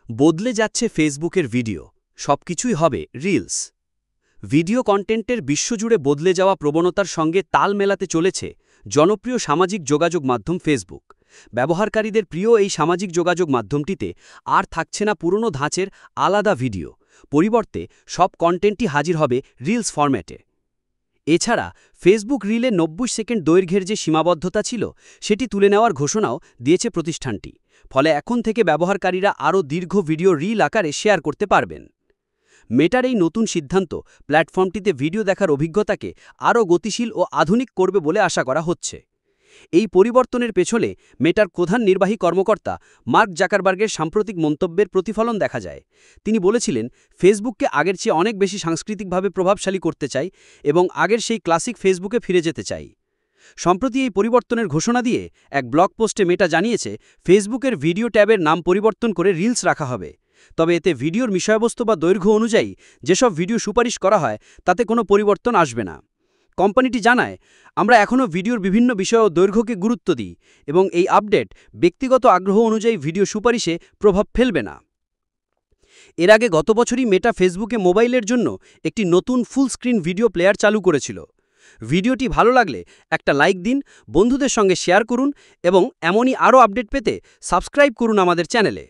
বদলে যাচ্ছে ফেসবুকের ভিডিও, সবকিছুই হবে রিলস। ভিডিও কন্টেন্টের বিশ্বজুড়ে বদলে যাওয়া প্রবণতার সঙ্গে তাল মেলাতে চলেছে জনপ্রিয় সামাজিক যোগাযোগ মাধ্যম ফেসবুক। ব্যবহারকারীদের প্রিয় এই সামাজিক যোগাযোগ মাধ্যমটিতে আর থাকছে না পুরনো ধাঁচের আলাদা ভিডিও, পরিবর্তে সব কন্টেন্টই হাজির হবে রিলস ফরম্যাটে। এছাড়া ফেসবুক রিলে 90 সেকেন্ড দৈর্ঘ্যের যে সীমাবদ্ধতা ছিল সেটি তুলে নেওয়ার ঘোষণাও দিয়েছে প্রতিষ্ঠানটি। ফলে এখন থেকে ব্যবহারকারীরা আরও দীর্ঘ ভিডিও রিল আকারে শেয়ার করতে পারবেন। মেটার এই নতুন সিদ্ধান্ত প্ল্যাটফর্মটিতে ভিডিও দেখার অভিজ্ঞতাকে আরও গতিশীল ও আধুনিক করবে বলে আশা করা হচ্ছে। এই পরিবর্তনের পেছনে মেটার প্রধান নির্বাহী কর্মকর্তা মার্ক জাকারবার্গের সাম্প্রতিক মন্তব্যের প্রতিফলন দেখা যায়। তিনি বলেছিলেন, ফেসবুককে আগের চেয়ে অনেক বেশি সাংস্কৃতিকভাবে প্রভাবশালী করতে চাই এবং আগের সেই ক্লাসিক ফেসবুকে ফিরে যেতে চাই। সম্প্রতি এই পরিবর্তনের ঘোষণা দিয়ে এক ব্লগ পোস্টে মেটা জানিয়েছে, ফেসবুকের ভিডিও ট্যাবের নাম পরিবর্তন করে রিলস রাখা হবে। তবে এতে ভিডিওর বিষয়বস্তু বা দৈর্ঘ্য অনুযায়ী যেসব ভিডিও সুপারিশ করা হয় তাতে কোনো পরিবর্তন আসবে না। কোম্পানিটি জানায়, আমরা এখনও ভিডিওর বিভিন্ন বিষয় ও দৈর্ঘ্যকে গুরুত্ব দিই এবং এই আপডেট ব্যক্তিগত আগ্রহ অনুযায়ী ভিডিও সুপারিশে প্রভাব ফেলবে না। এর আগে গত বছরই মেটা ফেসবুকে মোবাইলের জন্য একটি নতুন ফুল স্ক্রিন ভিডিও প্লেয়ার চালু করেছিল। ভিডিওটি ভালো লাগলে একটা লাইক দিন, বন্ধুদের সঙ্গে শেয়ার করুন এবং এমনই আরও আপডেট পেতে সাবস্ক্রাইব করুন আমাদের চ্যানেলে।